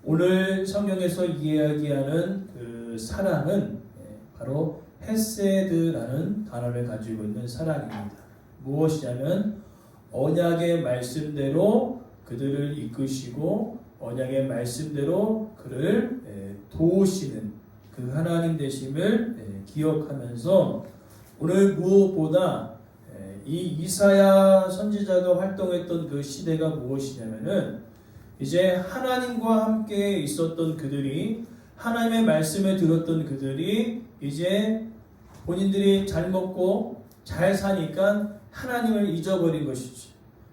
오늘 성경에서 이야기하는 그 사랑은 바로 헤세드라는 단어를 가지고 있는 사랑입니다. 무엇이냐면 언약의 말씀대로 그들을 이끄시고 언약의 말씀대로 그를 도우시는 그 하나님 되심을 기억하면서 오늘 무엇보다 이 이사야 선지자가 활동했던 그 시대가 무엇이냐면은 이제 하나님과 함께 있었던 그들이 하나님의 말씀을 들었던 그들이 이제 본인들이 잘 먹고 잘 사니까 하나님을 잊어버린 것이지.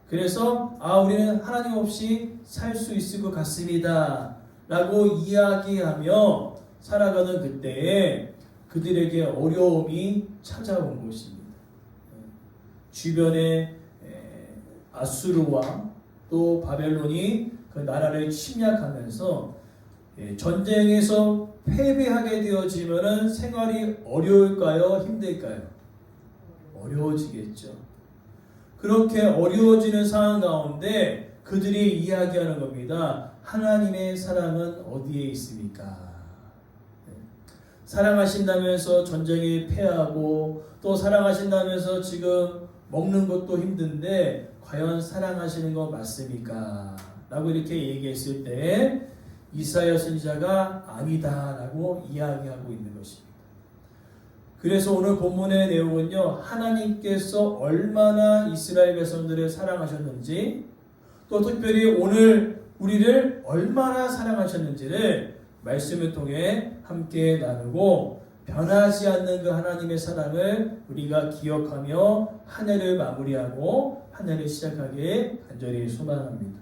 그래서 우리는 하나님 없이 살 수 있을 것 같습니다 라고 이야기하며 살아가는 그때에 그들에게 어려움이 찾아온 것입니다. 주변에 아수르와 또 바벨론이 그 나라를 침략하면서 전쟁에서 패배하게 되어지면 생활이 어려울까요? 힘들까요? 어려워지겠죠. 그렇게 어려워지는 상황 가운데 그들이 이야기하는 겁니다. 하나님의 사랑은 어디에 있습니까? 사랑하신다면서 전쟁에 패하고 또 사랑하신다면서 지금 먹는 것도 힘든데 과연 사랑하시는 거 맞습니까? 라고 이렇게 얘기했을 때 이사야 선지자가 아니다라고 이야기하고 있는 것입니다. 그래서 오늘 본문의 내용은요, 하나님께서 얼마나 이스라엘 백성들을 사랑하셨는지 또 특별히 오늘 우리를 얼마나 사랑하셨는지를 말씀을 통해 함께 나누고 변하지 않는 그 하나님의 사랑을 우리가 기억하며 한 해를 마무리하고 한 해를 시작하기에 간절히 소망합니다.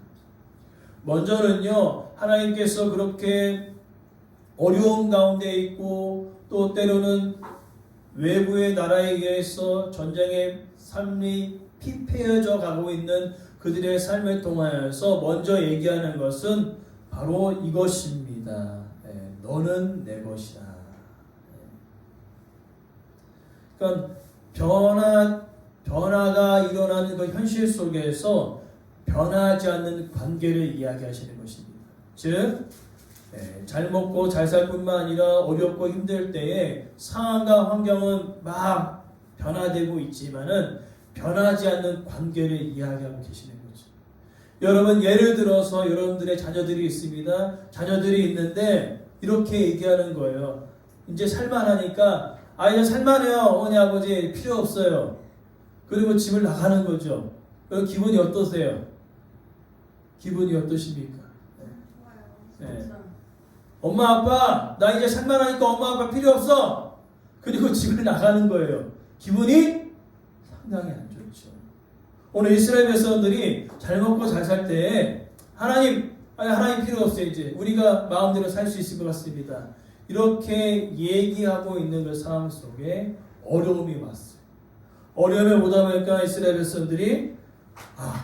먼저는요, 하나님께서 그렇게 어려움 가운데 있고 또 때로는 외부의 나라에 의해서 전쟁의 삶이 피폐해져 가고 있는 그들의 삶을 통하여서 먼저 얘기하는 것은 바로 이것입니다. 너는 내 것이다. 그러니까 변화가 일어나는 그 현실 속에서 변하지 않는 관계를 이야기하시는 것입니다. 즉, 잘 먹고 잘 살 뿐만 아니라 어렵고 힘들 때에 상황과 환경은 막 변화되고 있지만은 변하지 않는 관계를 이야기하고 계시는 거죠. 여러분, 예를 들어서 여러분들의 자녀들이 있습니다. 자녀들이 있는데 이렇게 얘기하는 거예요. 이제 살만하니까 이제 살만해요. 어머니 아버지 필요 없어요. 그리고 집을 나가는 거죠. 그럼 기분이 어떠세요? 기분이 어떠십니까? 네. 엄마 아빠 나 이제 살만하니까 엄마 아빠 필요 없어. 그리고 집을 나가는 거예요. 기분이 상당히 안 좋죠. 오늘 이스라엘 백성들이 잘 먹고 잘 살 때 하나님 필요 없어요. 이제 우리가 마음대로 살 수 있을 것 같습니다. 이렇게 얘기하고 있는 그 상황 속에 어려움이 왔어요. 어려움이 오다 보니까 이스라엘 백성들이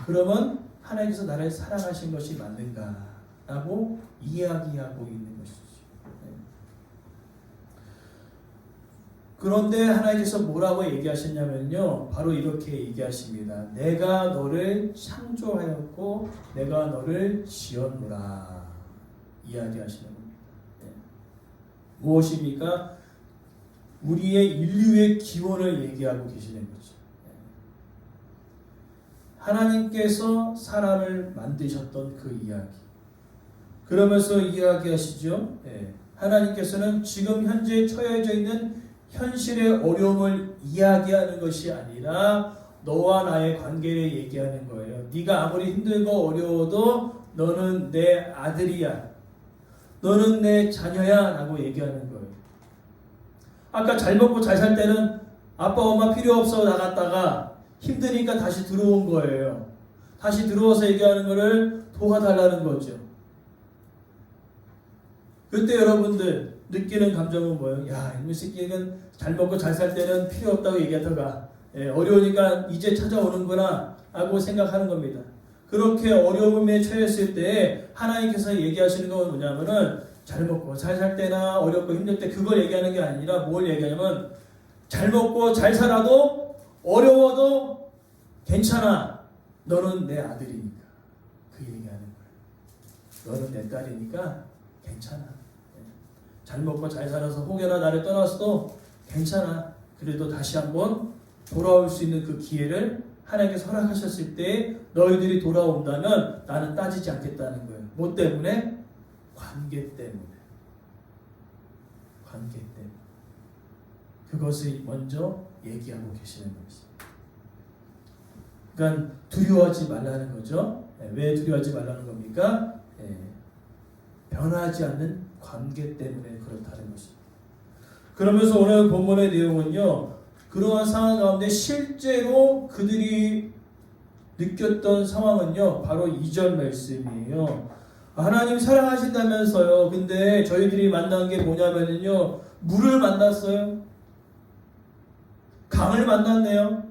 그러면 하나님께서 나를 사랑하신 것이 맞는가 라고 이야기하고 있는 것이죠. 그런데 하나님께서 뭐라고 얘기하셨냐면요, 바로 이렇게 얘기하십니다. 내가 너를 창조하였고 내가 너를 지었노라 이야기하시는 겁니다. 무엇입니까? 우리의 인류의 기원을 얘기하고 계시는 거죠. 하나님께서 사람을 만드셨던 그 이야기. 그러면서 이야기하시죠. 하나님께서는 지금 현재 처해져 있는 현실의 어려움을 이야기하는 것이 아니라 너와 나의 관계를 얘기하는 거예요. 네가 아무리 힘들고 어려워도 너는 내 아들이야. 너는 내 자녀야 라고 얘기하는 거예요. 아까 잘 먹고 잘 살 때는 아빠 엄마 필요 없어 나갔다가 힘드니까 다시 들어온 거예요. 다시 들어와서 얘기하는 거를 도와달라는 거죠. 그때 여러분들 느끼는 감정은 뭐예요? 이 새끼는 잘 먹고 잘 살 때는 필요 없다고 얘기하다가 어려우니까 이제 찾아오는구나 라고 생각하는 겁니다. 그렇게 어려움에 처했을 때 하나님께서 얘기하시는 건 뭐냐면은 잘 먹고 잘 살 때나 어렵고 힘들 때 그걸 얘기하는 게 아니라 뭘 얘기하냐면 잘 먹고 잘 살아도 어려워도 괜찮아. 너는 내 아들이니까. 그 얘기하는 거예요. 너는 내 딸이니까 괜찮아. 잘 먹고 잘 살아서 혹여나 나를 떠났어도 괜찮아. 그래도 다시 한번 돌아올 수 있는 그 기회를 하나님께서 허락하셨을 때 너희들이 돌아온다면 나는 따지지 않겠다는 거예요. 뭐 때문에? 관계 때문에. 관계 때문에. 그것을 먼저 얘기하고 계시는 것입니다. 그러니까 두려워하지 말라는 거죠. 왜 두려워하지 말라는 겁니까? 변하지 않는 관계 때문에 그렇다는 것입니다. 그러면서 오늘 본문의 내용은요, 그러한 상황 가운데 실제로 그들이 느꼈던 상황은요, 바로 2절 말씀이에요. 하나님 사랑하신다면서요. 근데 저희들이 만난 게 뭐냐면요, 물을 만났어요. 강을 만났네요.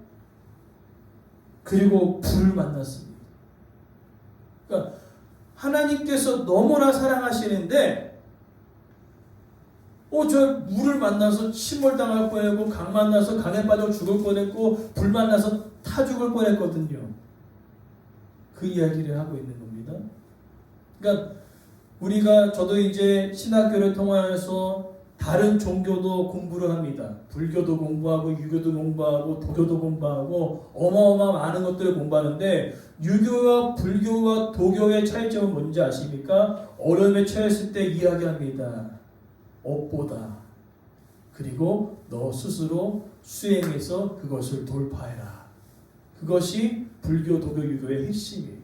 그리고 불을 만났습니다. 그러니까 하나님께서 너무나 사랑하시는데 저 물을 만나서 침몰당할 뻔했고 강 만나서 강에 빠져 죽을 뻔했고 불 만나서 타 죽을 뻔했거든요. 그 이야기를 하고 있는 겁니다. 그러니까 저도 이제 신학교를 통해서 다른 종교도 공부를 합니다. 불교도 공부하고 유교도 공부하고 도교도 공부하고 어마어마 많은 것들을 공부하는데 유교와 불교와 도교의 차이점은 뭔지 아십니까? 어려움에 처했을 때 이야기합니다. 업보다. 그리고 너 스스로 수행해서 그것을 돌파해라. 그것이 불교, 도교, 유교의 핵심이에요.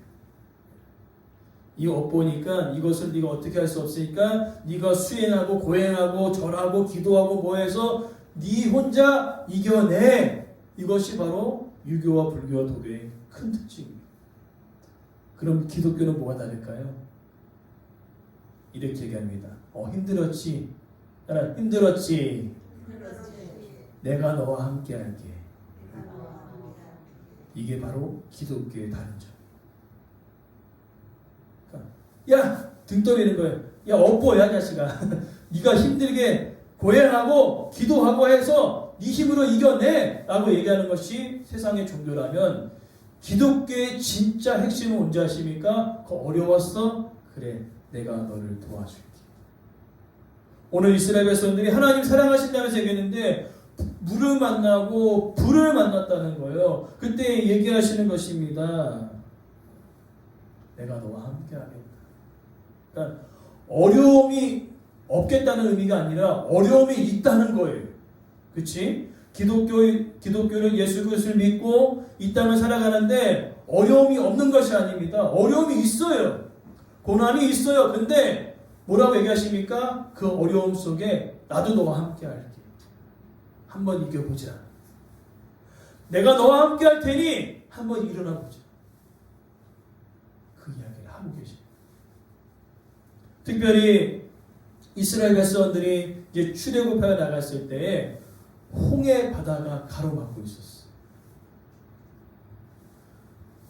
이 업보니까 이것을 네가 어떻게 할 수 없으니까 네가 수행하고 고행하고 절하고 기도하고 뭐해서 네 혼자 이겨내. 이것이 바로 유교와 불교와 도교의 큰 특징입니다. 그럼 기독교는 뭐가 다를까요? 이렇게 얘기합니다. 힘들었지? 힘들었지? 내가 너와 함께 할게. 이게 바로 기독교의 다른 점. 야! 등 떠미는 거예요. 야, 업보야, 자식아. 네가 힘들게 고행하고 기도하고 해서 네 힘으로 이겨내! 라고 얘기하는 것이 세상의 종교라면 기독교의 진짜 핵심은 뭔지 아십니까? 어려웠어? 그래, 내가 너를 도와줄게. 오늘 이스라엘 백성들이 하나님 사랑하신다면서 얘기했는데 물을 만나고 불을 만났다는 거예요. 그때 얘기하시는 것입니다. 내가 너와 함께 하겠다. 그러니까 어려움이 없겠다는 의미가 아니라 어려움이 있다는 거예요. 그치? 기독교는 예수 그리스도를 믿고 이 땅을 살아가는데 어려움이 없는 것이 아닙니다. 어려움이 있어요. 고난이 있어요. 근데 뭐라고 얘기하십니까? 그 어려움 속에 나도 너와 함께 할게. 한번 이겨보자. 내가 너와 함께 할 테니 한번 일어나 보자. 그 이야기를 하고 계십니다. 특별히 이스라엘 백성들이 이제 출애굽하여 나갔을 때에 홍해 바다가 가로막고 있었어요.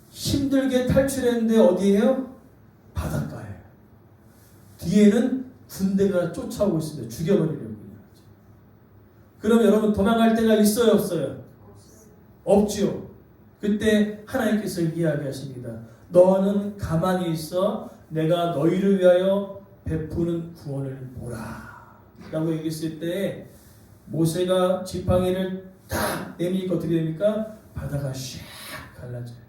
힘들게 탈출했는데 어디예요? 바닷가예요. 뒤에는 군대가 쫓아오고 있습니다. 죽여버리려고. 그럼 여러분 도망갈 데가 있어요? 없어요? 없지요. 그때 하나님께서 이야기하십니다. 너는 가만히 있어. 내가 너희를 위하여 베푸는 구원을 보라. 라고 얘기했을 때 모세가 지팡이를 딱 내미니까 어떻게 됩니까? 바다가 샥 갈라져요.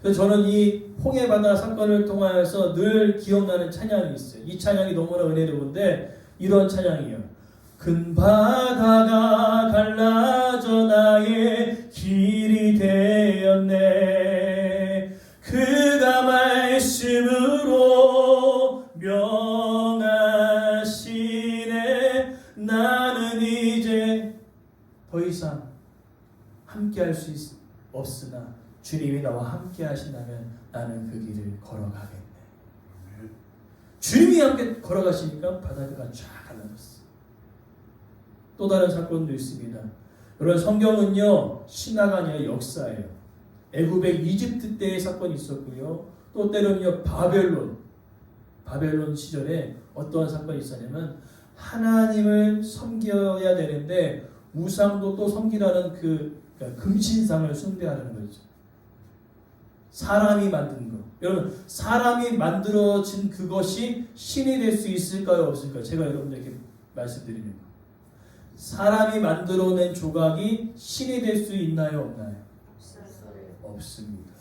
그래서 저는 이 홍해바다 사건을 통하여서 늘 기억나는 찬양이 있어요. 이 찬양이 너무나 은혜로운데 이런 찬양이에요. 큰 바다가 갈라져 나의 길이 되었네. 그가 말씀으로 명하시네. 나는 이제 더 이상 함께할 수 없으나 주님이 나와 함께 하신다면 나는 그 길을 걸어가겠네. 주님이 함께 걸어가시니까 바다가 쫙 갈라졌어. 또 다른 사건도 있습니다. 여러분 성경은요 신화가 아니라 역사예요. 애굽의 이집트 때의 사건이 있었고요. 또 때로는요 바벨론 시절에 어떠한 사건이 있었냐면 하나님을 섬겨야 되는데 우상도 또 섬기라는 그 금신상을 숭배하는 거죠. 사람이 만든 것. 여러분, 사람이 만들어진 그것이 신이 될 수 있을까요? 없을까요? 제가 여러분들에게 말씀드리는 거. 사람이 만들어낸 조각이 신이 될 수 있나요? 없나요? 없습니다.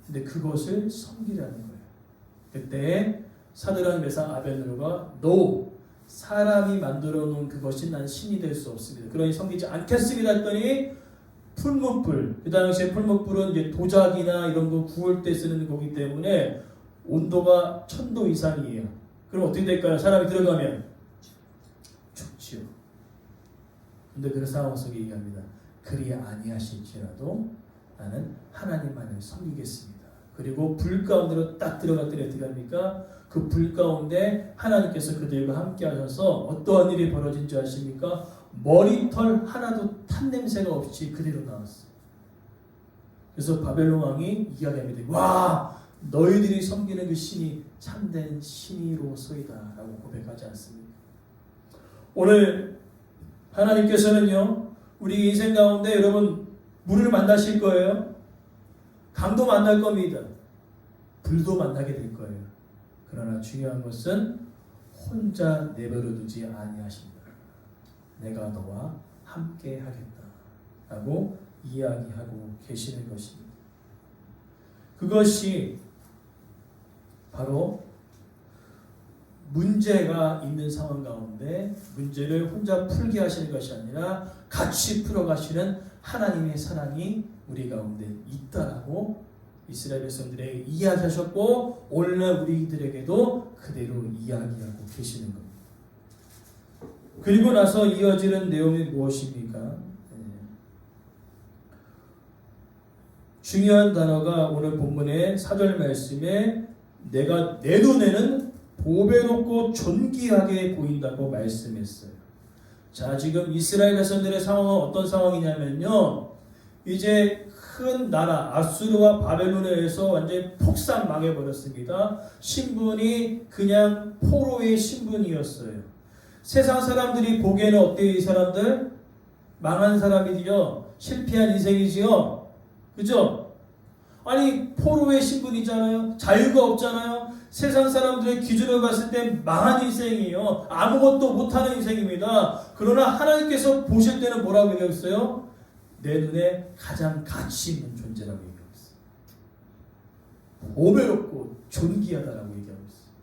근데 그것을 섬기라는 거예요. 그때 사드락 메삭 아벤느고가 no, 사람이 만들어 놓은 그것이 난 신이 될 수 없습니다. 그러니 섬기지 않겠습니다 했더니 풀무불, 그 당시에 풀무불은 이제 도자기나 이런 거 구울 때 쓰는 거기 때문에 온도가 1000도 이상이에요. 그럼 어떻게 될까요? 사람이 들어가면 죽지요. 근데 그 상황 속에 얘기합니다. 그리 아니하실지라도 나는 하나님만을 섬기겠습니다. 그리고 불 가운데로 딱 들어갔더니 어떻게 합니까? 그 불 가운데 하나님께서 그들과 함께 하셔서 어떠한 일이 벌어진 줄 아십니까? 머리털 하나도 탄 냄새가 없이 그대로 나왔어요. 그래서 바벨론 왕이 이야기합니다. 와, 너희들이 섬기는 그 신이 참된 신이로소이다 라고 고백하지 않습니까? 오늘 하나님께서는요, 우리 인생 가운데 여러분 물을 만나실 거예요. 강도 만날 겁니다. 불도 만나게 될 거예요. 그러나 중요한 것은 혼자 내버려 두지 아니하신다. 내가 너와 함께 하겠다 라고 이야기하고 계시는 것입니다. 그것이 바로 문제가 있는 상황 가운데 문제를 혼자 풀게 하시는 것이 아니라 같이 풀어가시는 하나님의 사랑이 우리 가운데 있다라고 이스라엘 백성들에게 이야기하셨고 오늘날 우리들에게도 그대로 이야기하고 계시는 겁니다. 그리고 나서 이어지는 내용이 무엇입니까? 중요한 단어가 오늘 본문의 4절 말씀에 내가 내 눈에는 보배롭고 존귀하게 보인다고 말씀했어요. 자, 지금 이스라엘 백성들의 상황은 어떤 상황이냐면요, 이제 큰 나라 아수르와 바벨론에 의해서 완전히 폭삭 망해버렸습니다. 신분이 그냥 포로의 신분이었어요. 세상 사람들이 보기에는 어때요? 이 사람들? 망한 사람이지요. 실패한 인생이지요. 그죠? 아니, 포로의 신분이잖아요. 자유가 없잖아요. 세상 사람들의 기준을 봤을 때 망한 인생이에요. 아무것도 못하는 인생입니다. 그러나 하나님께서 보실 때는 뭐라고 얘기했어요? 내 눈에 가장 가치 있는 존재라고 얘기했어요. 보배롭고 존귀하다라고 얘기하고 있어요.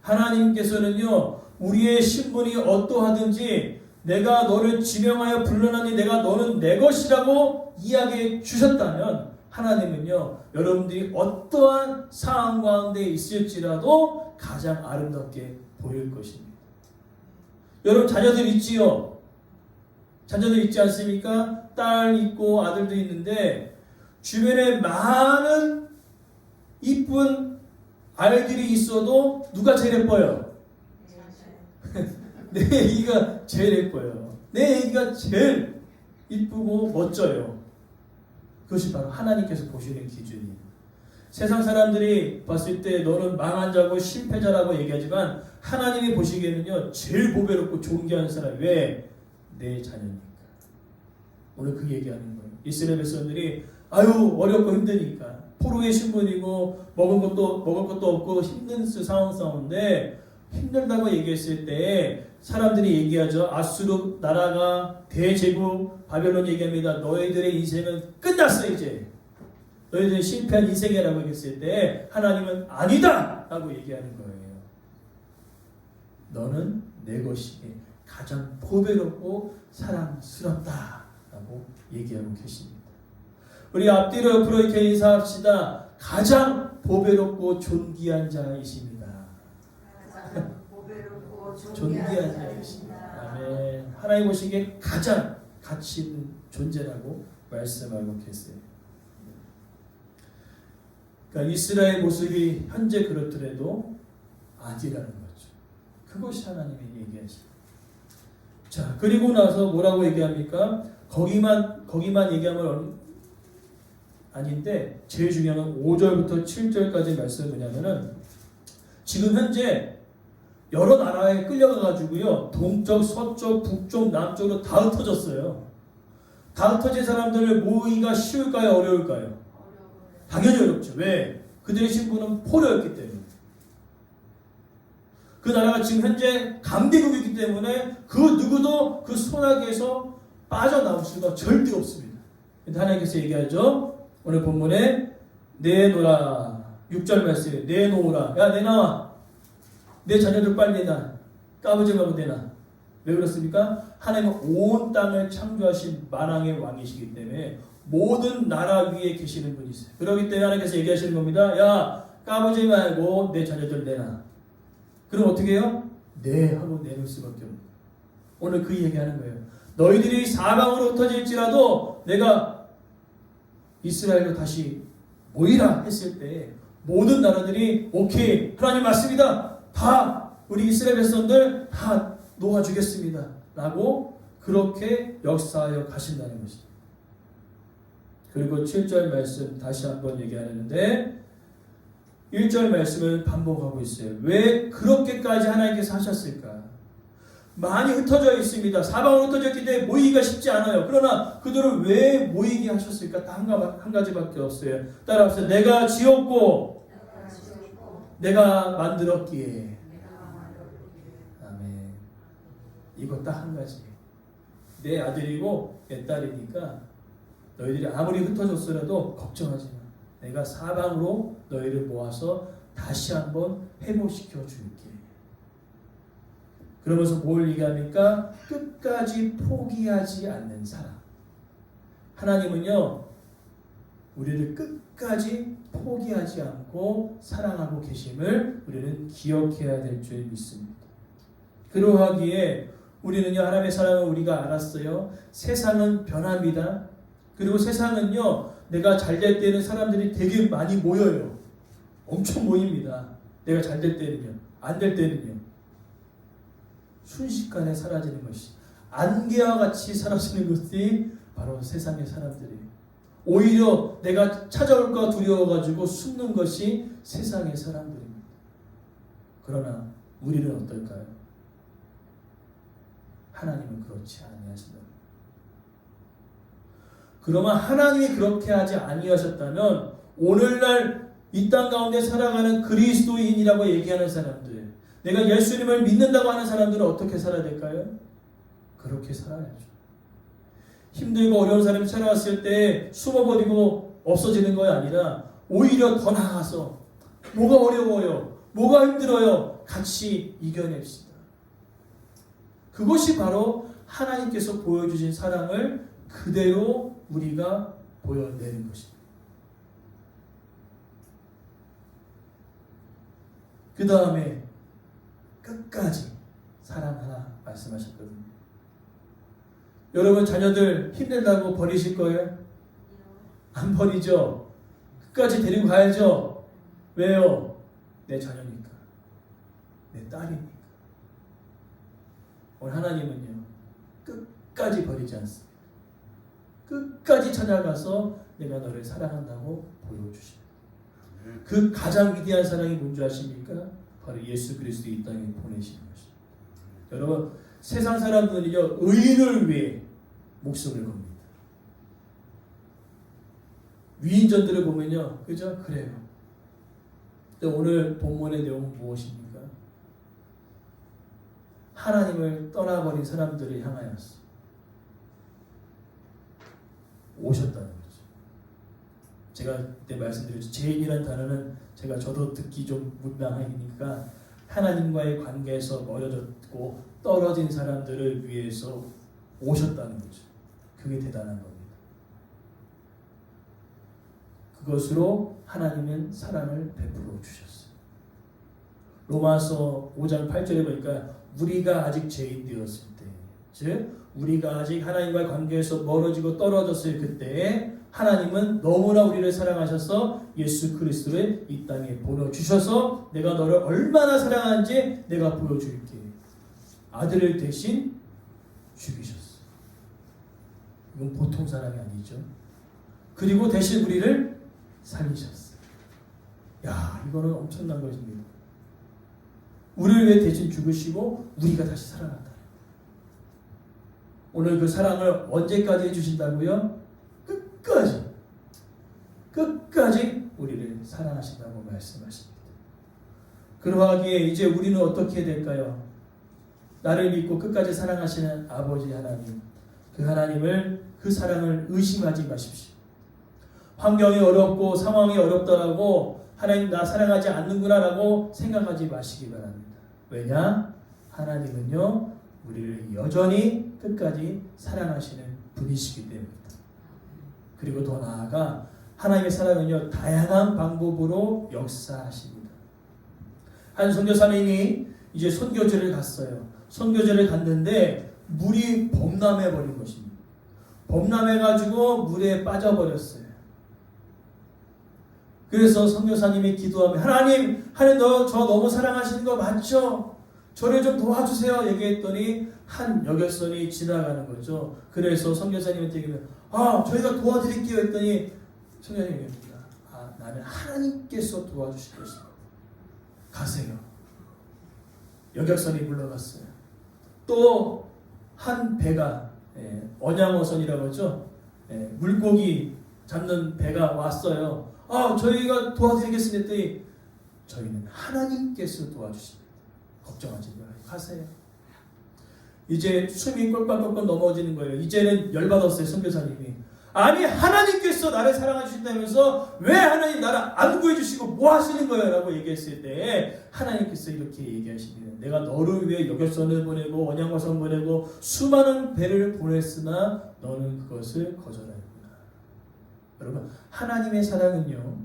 하나님께서는요, 우리의 신분이 어떠하든지 내가 너를 지명하여 불러나니 내가 너는 내 것이라고 이야기해 주셨다면 하나님은요, 여러분들이 어떠한 상황 가운데 있을지라도 가장 아름답게 보일 것입니다. 여러분 자녀들 있지요? 자녀들 있지 않습니까? 딸 있고 아들도 있는데 주변에 많은 이쁜 아이들이 있어도 누가 제일 예뻐요? 내 애기가 제일 예뻐요. 내 애기가 제일 이쁘고 멋져요. 그것이 바로 하나님께서 보시는 기준이에요. 세상 사람들이 봤을 때 너는 망한 자고 실패자라고 얘기하지만 하나님이 보시기에는요, 제일 보배롭고 존귀한 사람이 왜? 내 자녀니까. 오늘 그 얘기하는 거예요. 이스라엘 백성들이 아유 어렵고 힘드니까 포로의 신분이고 먹을 것도 없고 힘든 상황 싸운데 힘들다고 얘기했을 때 사람들이 얘기하죠. 아수르 나라가 대제국 바벨론 얘기합니다. 너희들의 인생은 끝났어 이제. 너희들이 실패한 인생이라고 얘기했을 때 하나님은 아니다! 라고 얘기하는 거예요. 너는 내 것이 가장 보배롭고 사랑스럽다 라고 얘기하고 계십니다. 우리 앞뒤로 옆으로 이렇게 인사합시다. 가장 보배롭고 존귀한 자이십니다. 존귀한 자이십니다. 아멘. 하나님 보시기에 가장 가치 있는 존재라고 말씀하고 계세요. 그러니까 이스라엘 모습이 현재 그렇더라도 아니라는 거죠. 그것이 하나님의 얘기하시죠. 자, 그리고 나서 뭐라고 얘기합니까? 거기만 얘기하면 아닌데 제일 중요한 건 5절부터 7절까지 말씀은 뭐냐면은 지금 현재 여러 나라에 끌려가가지고요, 동쪽, 서쪽, 북쪽, 남쪽으로 다 흩어졌어요. 다 흩어진 사람들을 모으기가 쉬울까요? 어려울까요? 당연히 어렵죠. 왜? 그들의 신분은 포로였기 때문에. 그 나라가 지금 현재 강대국이기 때문에 그 누구도 그 손아귀에서 빠져나올 수가 절대 없습니다. 하나님께서 얘기하죠. 오늘 본문에 내놓으라. 6절 말씀에 내놓으라. 야 내놔. 내 자녀들 빨리 내놔. 까부지 말고 내놔. 왜 그렇습니까? 하나님은 온 땅을 창조하신 만왕의 왕이시기 때문에 모든 나라 위에 계시는 분이세요. 그렇기 때문에 하나님께서 얘기하시는 겁니다. 야 까부지 말고 내 자녀들 내놔. 그럼 어떻게 해요? 네 하고 내놓을 수밖에 없는. 오늘 그 얘기하는 거예요. 너희들이 사방으로 흩어질지라도 내가 이스라엘로 다시 모이라 했을 때 모든 나라들이 오케이 하나님 맞습니다. 다 우리 이스라엘 백성들 다 놓아주겠습니다. 라고 그렇게 역사하여 가신다는 것입니다. 그리고 7절 말씀 다시 한번 얘기하는데 1절 말씀을 반복하고 있어요. 왜 그렇게까지 하나님께서 하셨을까? 많이 흩어져 있습니다. 사방으로 흩어졌기 때문에 모이기가 쉽지 않아요. 그러나 그들을 왜 모이게 하셨을까? 딱 한 가지밖에 없어요. 따라합시다. 내가 지었고 내가 만들었기에. 아멘. 이거 딱 한 가지. 내 아들이고 내 딸이니까 너희들이 아무리 흩어졌더라도 걱정하지 마. 내가 사방으로 너희를 모아서 다시 한번 회복시켜 줄게. 그러면서 뭘 얘기합니까? 끝까지 포기하지 않는 사람. 하나님은요, 우리를 끝까지 포기하지 않고 사랑하고 계심을 우리는 기억해야 될 줄 믿습니다. 그러하기에 우리는요, 하나님의 사랑을 우리가 알았어요. 세상은 변합니다. 그리고 세상은요, 내가 잘 될 때는 사람들이 되게 많이 모여요. 엄청 모입니다. 내가 잘 될 때는요. 안 될 때는요. 순식간에 사라지는 것이, 안개와 같이 사라지는 것이 바로 세상의 사람들이에요. 오히려 내가 찾아올까 두려워가지고 숨는 것이 세상의 사람들입니다. 그러나 우리는 어떨까요? 하나님은 그렇지 아니하신다. 그러면 하나님이 그렇게 하지 아니하셨다면 오늘날 이 땅 가운데 살아가는 그리스도인이라고 얘기하는 사람들, 내가 예수님을 믿는다고 하는 사람들은 어떻게 살아야 될까요? 그렇게 살아야죠. 힘들고 어려운 사람이 찾아왔을 때 숨어버리고 없어지는 거 아니라 오히려 더 나아가서 뭐가 어려워요? 뭐가 힘들어요? 같이 이겨냅시다. 그것이 바로 하나님께서 보여주신 사랑을 그대로 우리가 보여내는 것입니다. 그 다음에 끝까지 사랑하라 말씀하셨거든요. 여러분 자녀들 힘들다고 버리실 거예요? 안 버리죠. 끝까지 데리고 가야죠. 왜요? 내 자녀니까. 내 딸이니까. 오늘 하나님은요. 끝까지 버리지 않습니다. 끝까지 찾아가서 내가 너를 사랑한다고 보여주십니다. 그 가장 위대한 사랑이 뭔지 아십니까? 바로 예수 그리스도 이 땅에 보내시는 것입니다. 여러분 세상 사람들은요 의인을 위해 목숨을 겁니다. 위인전들을 보면요, 그죠? 그래요. 근데 오늘 본문의 내용은 무엇입니까? 하나님을 떠나버린 사람들을 향하여서 오셨다는 거죠. 제가 그때 말씀드렸죠. 죄인이라는 단어는 제가 저도 듣기 좀 문명하니까 하나님과의 관계에서 멀어졌고 떨어진 사람들을 위해서 오셨다는 거죠. 그게 대단한 겁니다. 그것으로 하나님은 사랑을 베풀어 주셨어요. 로마서 5장 8절에 보니까 우리가 아직 죄인 되었을 때, 즉 우리가 아직 하나님과의 관계에서 멀어지고 떨어졌을 그때에 하나님은 너무나 우리를 사랑하셔서 예수 그리스도를 이 땅에 보내주셔서 내가 너를 얼마나 사랑하는지 내가 보여줄게. 아들을 대신 죽이셨어요. 이건 보통 사람이 아니죠. 그리고 대신 우리를 살리셨어요. 야, 이거는 엄청난 것입니다. 우리를 위해 대신 죽으시고 우리가 다시 살아난다. 오늘 그 사랑을 언제까지 해주신다고요? 끝까지 사랑하신다고 말씀하십니다. 그러하기에 이제 우리는 어떻게 될까요? 나를 믿고 끝까지 사랑하시는 아버지 하나님, 그 하나님을, 그 사랑을 의심하지 마십시오. 환경이 어렵고 상황이 어렵더라고 하나님 나 사랑하지 않는구나 라고 생각하지 마시기 바랍니다. 왜냐? 하나님은요 우리를 여전히 끝까지 사랑하시는 분이시기 때문입니다. 그리고 더 나아가 하나님의 사랑은요 다양한 방법으로 역사하십니다. 한 선교사님이 이제 선교지를 갔어요. 선교지를 갔는데 물이 범람해 버린 것입니다. 범람해가지고 물에 빠져버렸어요. 그래서 선교사님이 기도하며 하나님 저 너무 사랑하시는 거 맞죠? 저를 좀 도와주세요 얘기했더니 한 여객선이 지나가는 거죠. 그래서 선교사님한테 얘기하면 저희가 도와드릴게요 했더니 선교사님이 얘기합니다. 나는 하나님께서 도와주실 것입니다. 가세요. 여객선이 물러갔어요. 또 한 배가 언양어선이라고 하죠. 물고기 잡는 배가 왔어요. 저희가 도와드리겠습니다 했더니 저희는 하나님께서 도와주십니다. 걱정하지 말아요. 가세요. 이제 숨이 꼴깍꼴깍 넘어지는 거예요. 이제는 열받았어요. 선교사님이. 아니 하나님께서 나를 사랑해 주신다면서 왜 하나님 나를 안 구해주시고 뭐 하시는 거예요? 라고 얘기했을 때 하나님께서 이렇게 얘기하십니다. 내가 너를 위해 여객선을 보내고 언양어선 보내고 수많은 배를 보냈으나 너는 그것을 거절하였구나. 여러분 하나님의 사랑은요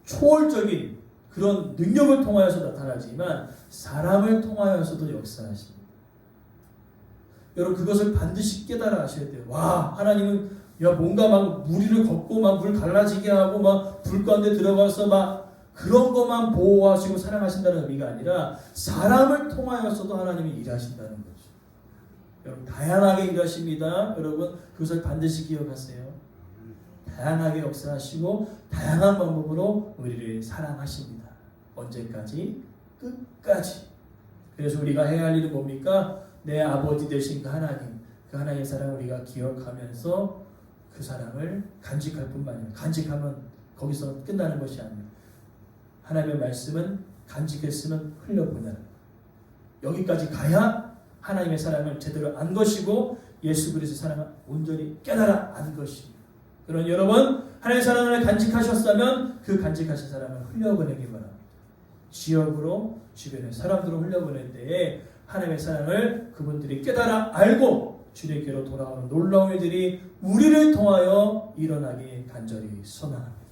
초월적인 그런 능력을 통하여서 나타나지만 사람을 통하여서도 역사하십니다. 여러분 그것을 반드시 깨달아 하셔야 돼요. 와 하나님은 뭔가 막 무리를 걷고 막 물 갈라지게 하고 막 불 가운데 들어가서 막 그런 것만 보호하시고 사랑하신다는 의미가 아니라 사람을 통하여서도 하나님이 일하신다는 거죠. 여러분 다양하게 일하십니다. 여러분 그것을 반드시 기억하세요. 다양하게 역사하시고 다양한 방법으로 우리를 사랑하십니다. 언제까지? 끝까지. 그래서 우리가 해야 할 일은 뭡니까? 내 아버지 되신 그 하나님, 그 하나님의 사랑을 우리가 기억하면서 그 사랑을 간직할 뿐만 아니라 간직하면 거기서 끝나는 것이 아니라 하나님의 말씀은 간직했으면 흘려보내라. 여기까지 가야 하나님의 사랑을 제대로 안 것이고 예수 그리스도의 사랑을 온전히 깨달아 안 것입니다. 그러니 여러분 하나님의 사랑을 간직하셨다면 그 간직하신 사랑을 흘려보내기 바랍니다. 지역으로 주변의 사람들을 흘려보낼 때에 하나님의 사랑을 그분들이 깨달아 알고 주님께로 돌아오는 놀라운 일들이 우리를 통하여 일어나기 간절히 소망합니다.